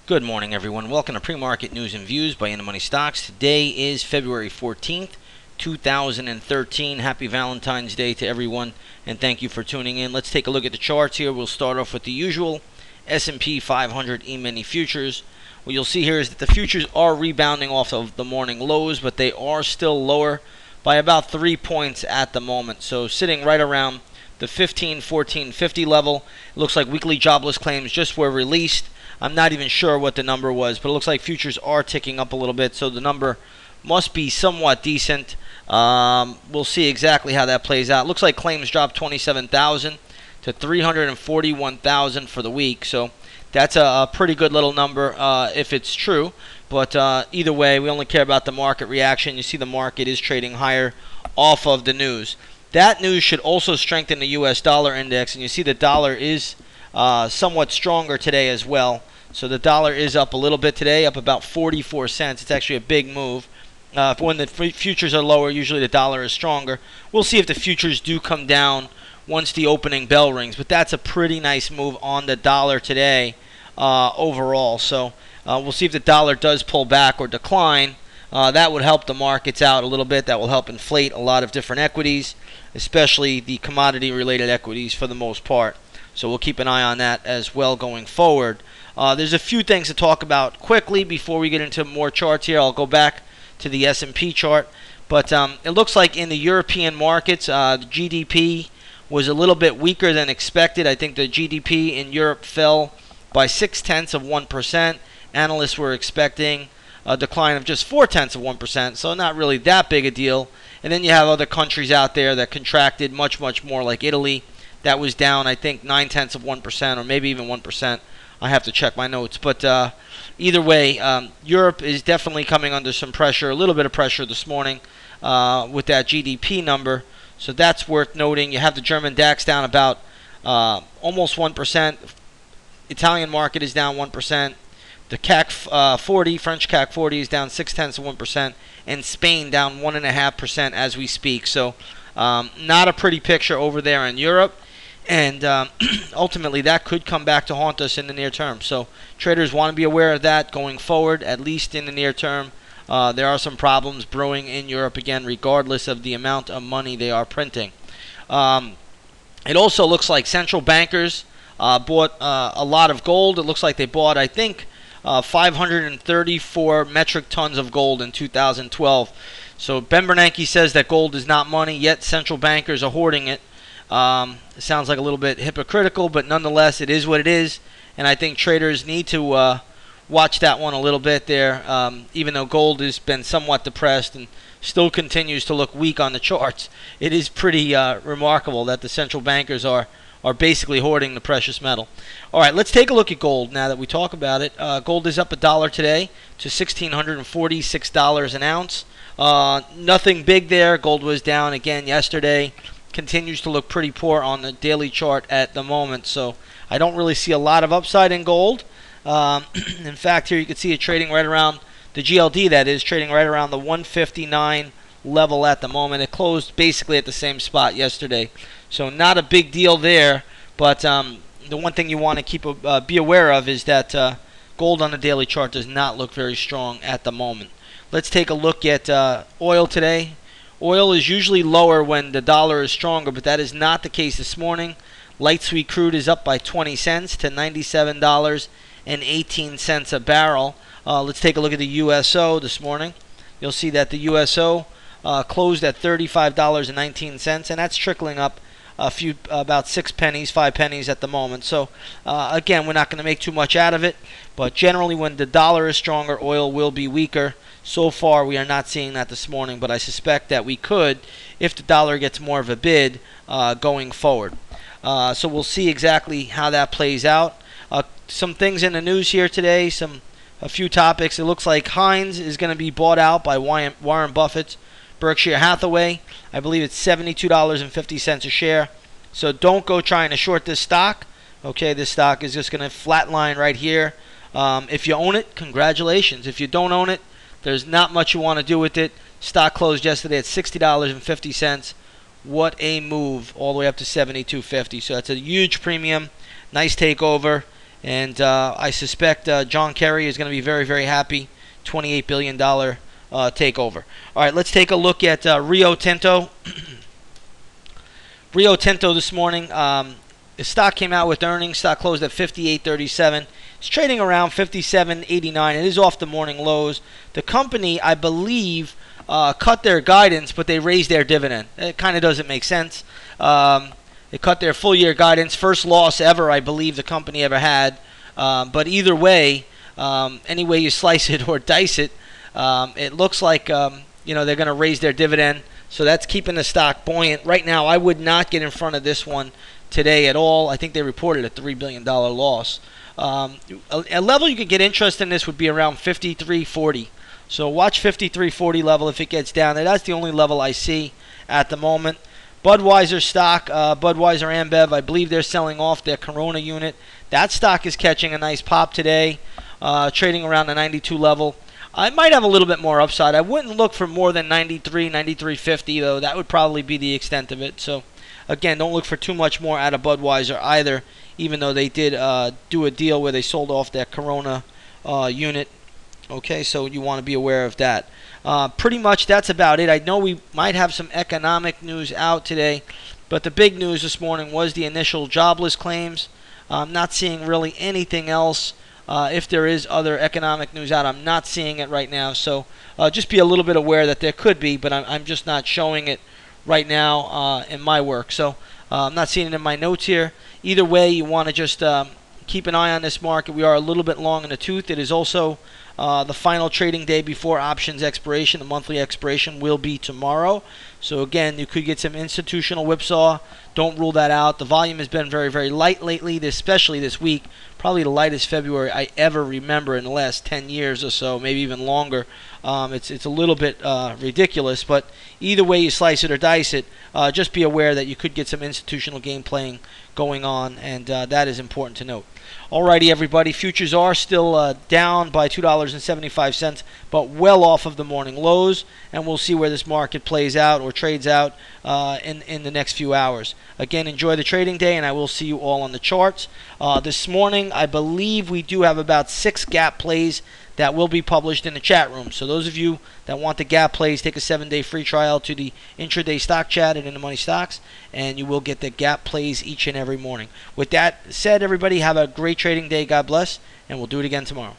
Good morning, everyone. Welcome to Pre-Market News and Views by In the Money Stocks. Today is February 14th, 2013. Happy Valentine's Day to everyone, and thank you for tuning in. Let's take a look at the charts here. We'll start off with the usual S&P 500 E-mini futures. What you'll see here is that the futures are rebounding off of the morning lows, but they are still lower by about 3 points at the moment. So sitting right around the 1450 level. It looks like weekly jobless claims just were released. I'm not even sure what the number was, but it looks like futures are ticking up a little bit, so the number must be somewhat decent. We'll see exactly how that plays out. Looks like claims dropped 27,000 to 341,000 for the week, so that's a pretty good little number if it's true. But either way, we only care about the market reaction. You see the market is trading higher off of the news. That news should also strengthen the U.S. dollar index, and you see the dollar is somewhat stronger today as well. So the dollar is up a little bit today, up about 44 cents. It's actually a big move. When the futures are lower, usually the dollar is stronger. We'll see if the futures do come down once the opening bell rings. But that's a pretty nice move on the dollar today overall. So we'll see if the dollar does pull back or decline. That would help the markets out a little bit. That will help inflate a lot of different equities, especially the commodity-related equities for the most part. So we'll keep an eye on that as well going forward. There's a few things to talk about quickly before we get into more charts here. I'll go back to the S&P chart. But it looks like in the European markets, the GDP was a little bit weaker than expected. I think the GDP in Europe fell by 0.6%. Analysts were expecting a decline of just 0.4%, so not really that big a deal. And then you have other countries out there that contracted much more, like Italy. That was down, I think, 0.9%, or maybe even 1%. I have to check my notes. But either way, Europe is definitely coming under some pressure, a little bit of pressure this morning with that GDP number. So that's worth noting. You have the German DAX down about almost 1%. Italian market is down 1%. The CAC 40, French CAC 40 is down 0.6%, and Spain down 1.5% as we speak. So not a pretty picture over there in Europe. And ultimately, that could come back to haunt us in the near term. So traders want to be aware of that going forward, at least in the near term. There are some problems brewing in Europe again, regardless of the amount of money they are printing. It also looks like central bankers bought a lot of gold. It looks like they bought, I think, 534 metric tons of gold in 2012. So Ben Bernanke says that gold is not money, yet central bankers are hoarding it. It sounds like a little bit hypocritical, but nonetheless, it is what it is. And I think traders need to watch that one a little bit there, even though gold has been somewhat depressed and still continues to look weak on the charts. It is pretty remarkable that the central bankers are basically hoarding the precious metal. All right, let's take a look at gold now that we talk about it. Gold is up $1 today to $1,646 an ounce. Nothing big there. Gold was down again yesterday. Continues to look pretty poor on the daily chart at the moment, so I don't really see a lot of upside in gold. In fact, here you can see it trading right around the GLD, that is, trading right around the 159 level at the moment. It closed basically at the same spot yesterday, so not a big deal there. But the one thing you want to keep be aware of is that gold on the daily chart does not look very strong at the moment. Let's take a look at oil today. Oil is usually lower when the dollar is stronger, but that is not the case this morning. Light sweet crude is up by 20 cents to $97.18 a barrel. Let's take a look at the USO this morning. You'll see that the USO closed at $35.19, and that's trickling up about 6 pennies, 5 pennies at the moment. So again, we're not going to make too much out of it, but generally when the dollar is stronger, oil will be weaker. So far, we are not seeing that this morning, but I suspect that we could if the dollar gets more of a bid going forward. So we'll see exactly how that plays out. Some things in the news here today, a few topics. It looks like Heinz is going to be bought out by Warren Buffett's Berkshire Hathaway. I believe it's $72.50 a share. So don't go trying to short this stock. Okay, this stock is just going to flatline right here. If you own it, congratulations. If you don't own it, there's not much you want to do with it. Stock closed yesterday at $60.50. What a move, all the way up to $72.50. So that's a huge premium. Nice takeover. And I suspect John Kerry is going to be very, very happy. $28 billion takeover. All right, let's take a look at Rio Tinto. Rio Tinto this morning, the stock came out with earnings. Stock closed at 58.37. It's trading around 57.89. It is off the morning lows. The company, I believe, cut their guidance, but they raised their dividend. It kind of doesn't make sense. They cut their full year guidance. First loss ever, I believe, the company ever had. But either way, any way you slice it or dice it, it looks like they're going to raise their dividend. So that's keeping the stock buoyant. Right now, I would not get in front of this one today at all. I think they reported a $3 billion loss. A level you could get interested in this would be around 53.40. So watch 53.40 level if it gets down there. That's the only level I see at the moment. Budweiser stock, Budweiser Ambev, I believe they're selling off their Corona unit. That stock is catching a nice pop today, trading around the 92 level. I might have a little bit more upside. I wouldn't look for more than 93, 93.50 though. That would probably be the extent of it. So again, don't look for too much more out of Budweiser either, even though they did do a deal where they sold off their Corona unit. Okay, so you want to be aware of that. Pretty much that's about it. I know we might have some economic news out today, but the big news this morning was the initial jobless claims. I'm not seeing really anything else. If there is other economic news out, I'm not seeing it right now. So just be a little bit aware that there could be, but I'm just not showing it right now in my work. So I'm not seeing it in my notes here. Either way, you want to just keep an eye on this market. We are a little bit long in the tooth. It is also the final trading day before options expiration. The monthly expiration will be tomorrow. So again, you could get some institutional whipsaw. Don't rule that out. The volume has been very, very light lately, especially this week. Probably the lightest February I ever remember in the last 10 years or so, maybe even longer. It's a little bit ridiculous, but either way you slice it or dice it, just be aware that you could get some institutional game playing going on, and that is important to note. Alrighty, everybody. Futures are still down by $2.75, but well off of the morning lows, and we'll see where this market plays out or trades out in the next few hours. Again, enjoy the trading day, and I will see you all on the charts. This morning, I believe we do have about 6 gap plays that will be published in the chat room. So those of you that want the gap plays, take a 7-day free trial to the intraday stock chat at In the Money Stocks, and you will get the gap plays each and every morning. With that said, everybody, have a great trading day. God bless, and we'll do it again tomorrow.